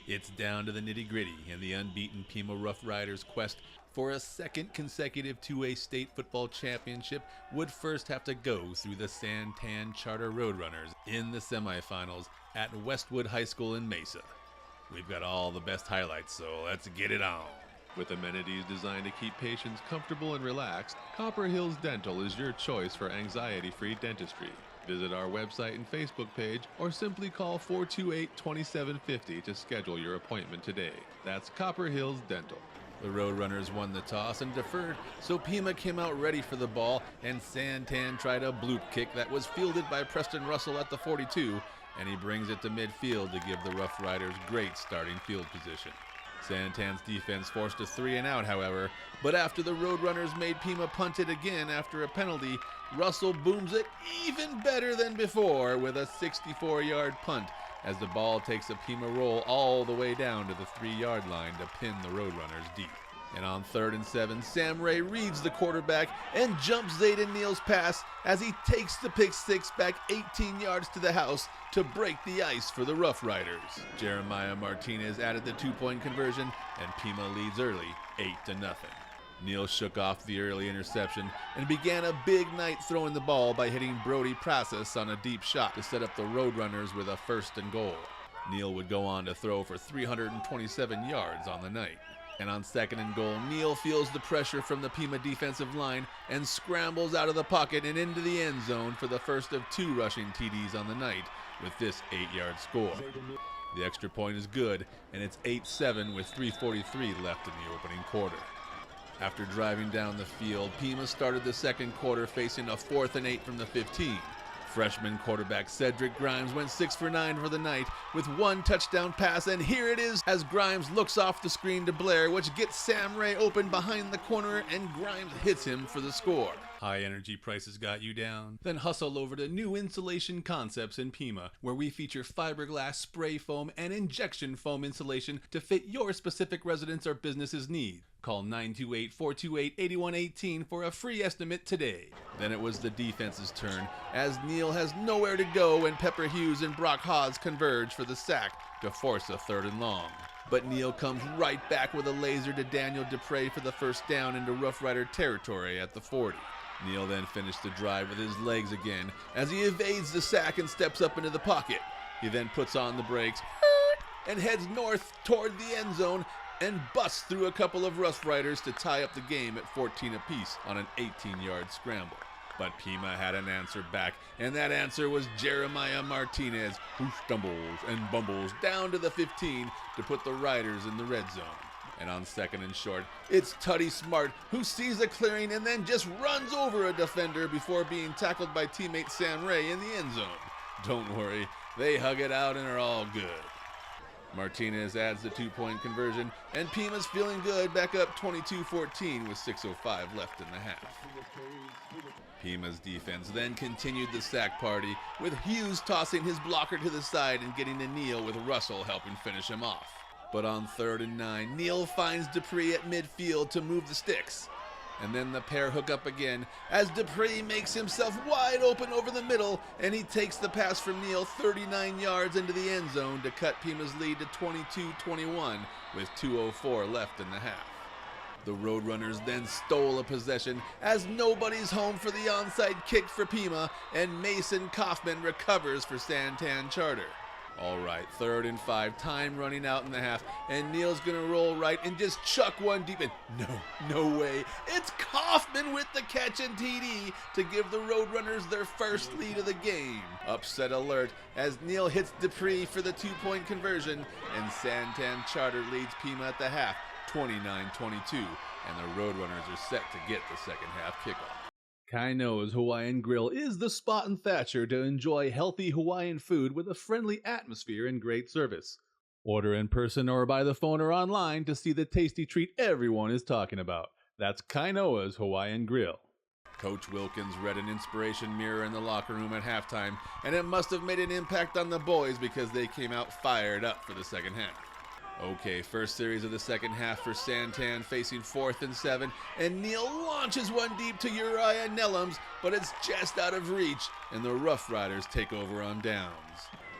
It's down to the nitty-gritty, and the unbeaten Pima Rough Riders' quest for a second consecutive 2A state football championship would first have to go through the Santan Charter Roadrunners in the semifinals at Westwood High School in Mesa. We've got all the best highlights, so let's get it on. With amenities designed to keep patients comfortable and relaxed, Copper Hills Dental is your choice for anxiety-free dentistry. Visit our website and Facebook page or simply call 428-2750 to schedule your appointment today. That's Copper Hills Dental. The Roadrunners won the toss and deferred, so Pima came out ready for the ball, and Santan tried a bloop kick that was fielded by Preston Russell at the 42, and he brings it to midfield to give the Rough Riders great starting field position. Santan's defense forced a 3-and-out, however, but after the Roadrunners made Pima punt it again after a penalty, Russell booms it even better than before with a 64-yard punt as the ball takes a Pima roll all the way down to the 3-yard line to pin the Roadrunners deep. And on 3rd and 7, Sam Ray reads the quarterback and jumps Zayden Neal's pass as he takes the pick six back 18 yards to the house to break the ice for the Rough Riders. Jeremiah Martinez added the 2-point conversion, and Pima leads early, 8-0. Neal shook off the early interception and began a big night throwing the ball by hitting Brody Process on a deep shot to set up the Roadrunners with a 1st and goal. Neal would go on to throw for 327 yards on the night. And on 2nd and goal, Neal feels the pressure from the Pima defensive line and scrambles out of the pocket and into the end zone for the first of 2 rushing TDs on the night with this 8-yard score. The extra point is good, and it's 8-7 with 3:43 left in the opening quarter. After driving down the field, Pima started the second quarter facing a 4th and 8 from the 15. Freshman quarterback Cedric Grimes went 6 for 9 for the night with 1 touchdown pass, and here it is as Grimes looks off the screen to Blair, which gets Sam Ray open behind the corner, and Grimes hits him for the score. High energy prices got you down? Then hustle over to New Insulation Concepts in Pima, where we feature fiberglass, spray foam, and injection foam insulation to fit your specific residence or business's need. Call 928-428-8118 for a free estimate today. Then it was the defense's turn, as Neal has nowhere to go and Pepper Hughes and Brock Hawes converge for the sack to force a 3rd and long. But Neal comes right back with a laser to Daniel Dupre for the 1st down into Rough Rider territory at the 40. Neal then finished the drive with his legs again as he evades the sack and steps up into the pocket. He then puts on the brakes and heads north toward the end zone and busts through a couple of Rough Riders to tie up the game at 14 apiece on an 18-yard scramble. But Pima had an answer back, and that answer was Jeremiah Martinez, who stumbles and bumbles down to the 15 to put the Riders in the red zone. And on 2nd and short, it's Tutty Smart, who sees a clearing and then just runs over a defender before being tackled by teammate Sam Ray in the end zone. Don't worry, they hug it out and are all good. Martinez adds the 2-point conversion, and Pima's feeling good, back up 22-14 with 6:05 left in the half. Pima's defense then continued the sack party, with Hughes tossing his blocker to the side and getting to Neal with Russell helping finish him off. But on 3rd and 9, Neal finds Dupree at midfield to move the sticks. And then the pair hook up again as Dupree makes himself wide open over the middle, and he takes the pass from Neal 39 yards into the end zone to cut Pima's lead to 22-21 with 2:04 left in the half. The Roadrunners then stole a possession as nobody's home for the onside kick for Pima, and Mason Kaufman recovers for Santan Charter. All right, 3rd and 5, time running out in the half, and Neal's gonna roll right and just chuck one deep, and no way, it's Kaufman with the catch and TD to give the Roadrunners their first lead of the game. Upset alert as Neal hits Dupree for the 2-point conversion, and Santan Charter leads Pima at the half, 29-22, and the Roadrunners are set to get the second half kickoff. Kainoa's Hawaiian Grill is the spot in Thatcher to enjoy healthy Hawaiian food with a friendly atmosphere and great service. Order in person or by the phone or online to see the tasty treat everyone is talking about. That's Kainoa's Hawaiian Grill. Coach Wilkins read an inspiration mirror in the locker room at halftime, and it must have made an impact on the boys because they came out fired up for the second half. Okay, first series of the second half for Santan facing 4th and 7, and Neal launches one deep to Uriah Nellums, but it's just out of reach, and the Rough Riders take over on downs.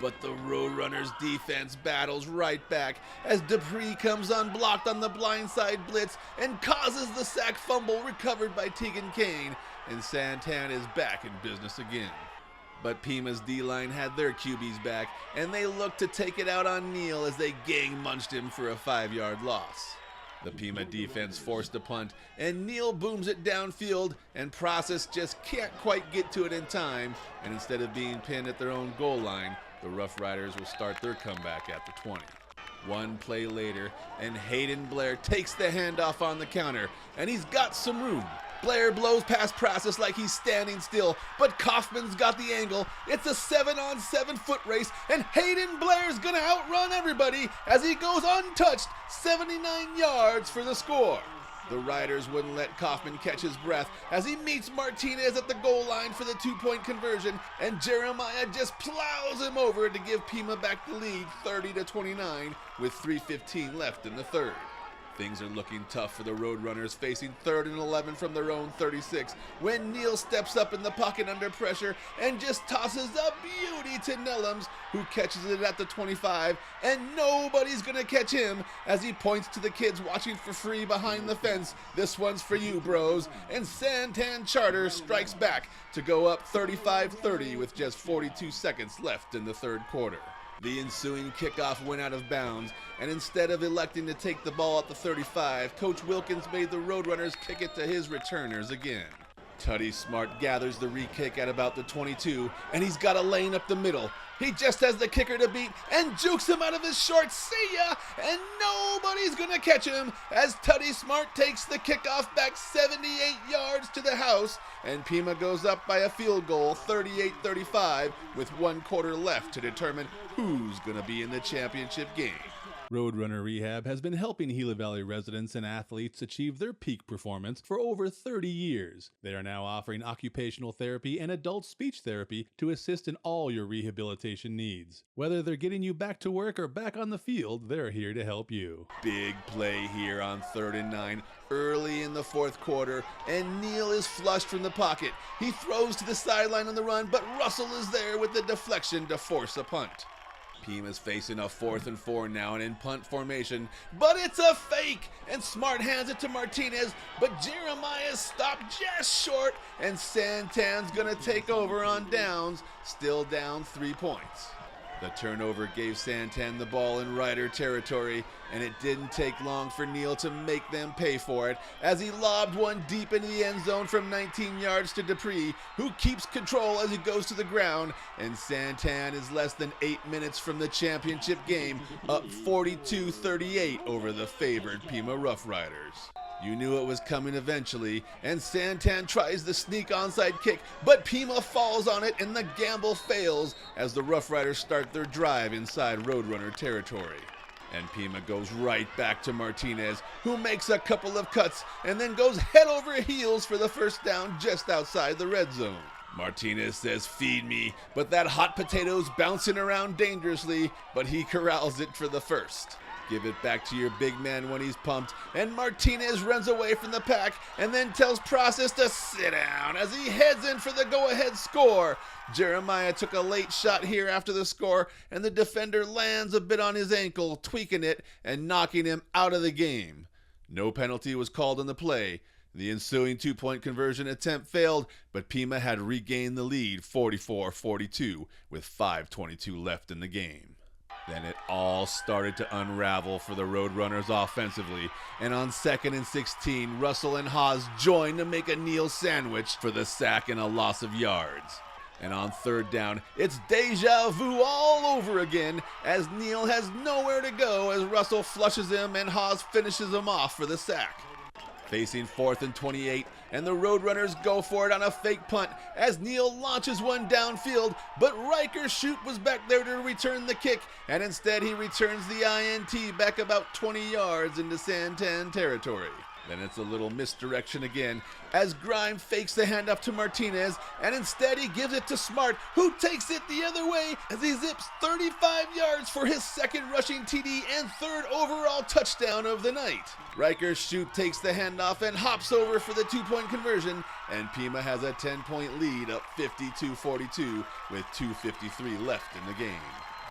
But the Roadrunners defense battles right back as Dupree comes unblocked on the blindside blitz and causes the sack fumble recovered by Tegan Kane, and Santan is back in business again. But Pima's D-line had their QBs back, and they looked to take it out on Neal as they gang-munched him for a 5-yard loss. The Pima defense forced a punt, and Neal booms it downfield, and Process just can't quite get to it in time, and instead of being pinned at their own goal line, the Rough Riders will start their comeback at the 20. One play later, and Hayden Blair takes the handoff on the counter, and he's got some room. Blair blows past Process like he's standing still, but Kaufman's got the angle. It's a 7-on-7 foot race, and Hayden Blair's gonna outrun everybody as he goes untouched, 79 yards for the score. The Riders wouldn't let Kaufman catch his breath as he meets Martinez at the goal line for the 2-point conversion, and Jeremiah just plows him over to give Pima back the lead 30-29 with 3:15 left in the third. Things are looking tough for the Roadrunners, facing 3rd and 11 from their own 36 when Neal steps up in the pocket under pressure and just tosses a beauty to Nellums, who catches it at the 25, and nobody's gonna catch him as he points to the kids watching for free behind the fence. This one's for you, bros. And Santan Charter strikes back to go up 35-30 with just 42 seconds left in the third quarter. The ensuing kickoff went out of bounds, and instead of electing to take the ball at the 35, Coach Wilkins made the Roadrunners kick it to his returners again. Tutty Smart gathers the re-kick at about the 22, and he's got a lane up the middle. He just has the kicker to beat and jukes him out of his shorts. See ya! And nobody's gonna catch him as Tutty Smart takes the kickoff back 78 yards to the house, and Pima goes up by a field goal 38-35 with 1 quarter left to determine who's gonna be in the championship game. Roadrunner Rehab has been helping Gila Valley residents and athletes achieve their peak performance for over 30 years. They are now offering occupational therapy and adult speech therapy to assist in all your rehabilitation needs. Whether they're getting you back to work or back on the field, they're here to help you. Big play here on 3rd and 9 early in the fourth quarter, and Neal is flushed from the pocket. He throws to the sideline on the run, but Russell is there with the deflection to force a punt. Pima's facing a 4th and 4 now and in punt formation, but it's a fake, and Smart hands it to Martinez, but Jeremiah's stopped just short, and Santan's gonna take over on downs, still down 3 points. The turnover gave Santan the ball in Rider territory, and it didn't take long for Neal to make them pay for it as he lobbed one deep into the end zone from 19 yards to Dupree, who keeps control as he goes to the ground, and Santan is less than 8 minutes from the championship game, up 42-38 over the favored Pima Rough Riders. You knew it was coming eventually, and Santan tries the sneak onside kick, but Pima falls on it and the gamble fails as the Rough Riders start their drive inside Roadrunner territory. And Pima goes right back to Martinez, who makes a couple of cuts and then goes head over heels for the first down just outside the red zone. Martinez says, "Feed me," but that hot potato's bouncing around dangerously, but he corrals it for the first. Give it back to your big man when he's pumped, and Martinez runs away from the pack and then tells Process to sit down as he heads in for the go-ahead score. Jeremiah took a late shot here after the score, and the defender lands a bit on his ankle, tweaking it and knocking him out of the game. No penalty was called on the play. The ensuing 2-point conversion attempt failed, but Pima had regained the lead 44-42 with 5:22 left in the game. Then it all started to unravel for the Roadrunners offensively, and on 2nd and 16, Russell and Haas joined to make a Neal sandwich for the sack and a loss of yards. And on 3rd down, it's deja vu all over again as Neal has nowhere to go as Russell flushes him and Haas finishes him off for the sack. Facing 4th and 28, and the Roadrunners go for it on a fake punt as Neal launches one downfield, but Riker Shoup was back there to return the kick, and instead he returns the INT back about 20 yards into Santan territory. Then it's a little misdirection again as Grime fakes the handoff to Martinez, and instead he gives it to Smart, who takes it the other way as he zips 35 yards for his 2nd rushing TD and 3rd overall touchdown of the night. Riker Shoup takes the handoff and hops over for the 2-point conversion, and Pima has a 10-point lead up 52-42 with 2:53 left in the game.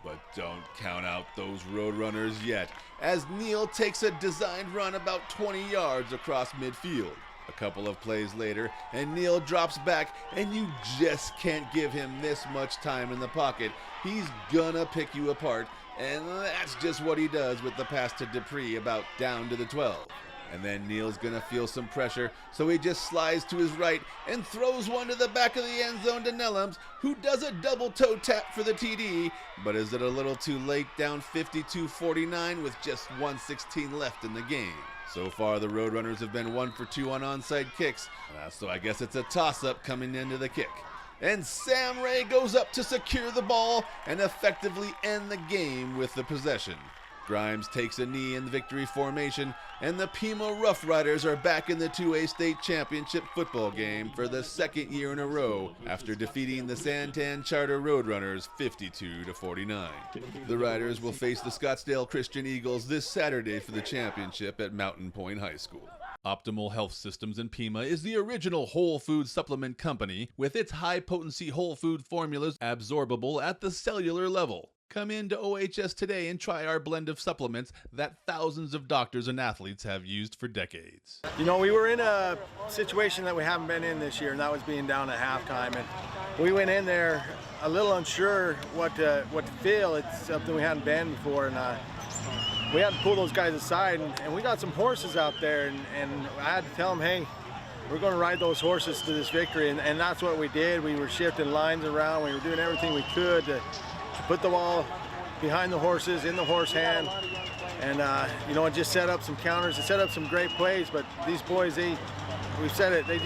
But don't count out those Roadrunners yet, as Neal takes a designed run about 20 yards across midfield. A couple of plays later, and Neal drops back, and you just can't give him this much time in the pocket. He's gonna pick you apart, and that's just what he does with the pass to Dupree about down to the 12. And then Neal's gonna feel some pressure, so he just slides to his right and throws one to the back of the end zone to Nellums, who does a double toe tap for the TD, but is it a little too late, down 52-49 with just 1:16 left in the game. So far, the Roadrunners have been 1 for 2 on onside kicks, so I guess it's a toss-up coming into the kick. And Sam Ray goes up to secure the ball and effectively end the game with the possession. Grimes takes a knee in the victory formation, and the Pima Rough Riders are back in the 2A state championship football game for the second year in a row after defeating the Santan Charter Roadrunners 52-49. The Riders will face the Scottsdale Christian Eagles this Saturday for the championship at Mountain Point High School. Optimal Health Systems in Pima is the original whole food supplement company with its high-potency whole food formulas absorbable at the cellular level. Come into OHS today and try our blend of supplements that thousands of doctors and athletes have used for decades. You know, we were in a situation that we haven't been in this year, and that was being down at halftime. And we went in there a little unsure what to feel. It's something we hadn't been before, and we had to pull those guys aside. And we got some horses out there, and I had to tell them, hey, we're going to ride those horses to this victory. And that's what we did. We were shifting lines around. We were doing everything we could to put the ball behind the horses, in the horse hand, and you know, it just set up some counters. It set up some great plays. But these boys, we've said it, they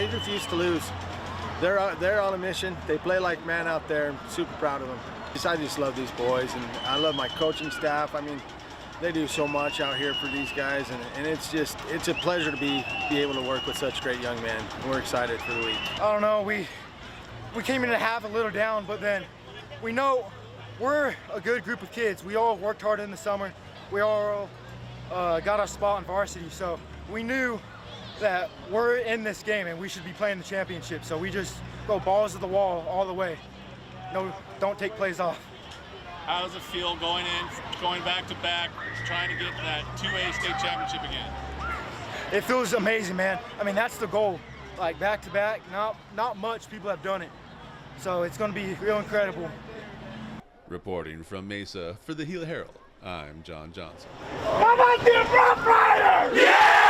refuse to lose. They're on a mission. They play like man out there. I'm super proud of them. I just love these boys, and I love my coaching staff. I mean, they do so much out here for these guys, and it's a pleasure to be able to work with such great young men. We're excited for the week. I don't know. We came into half a little down, but then we know we're a good group of kids. We all worked hard in the summer. We all got our spot in varsity, so we knew that we're in this game and we should be playing the championship. So we just go balls to the wall all the way. No, don't take plays off. How does it feel going back to back, trying to get that 2A state championship again? It feels amazing, man. I mean, that's the goal. Like back to back, not much people have done it. So it's going to be real incredible. Reporting from Mesa for the Heel Herald, I'm John Johnson. How about the Rough Riders? Yeah!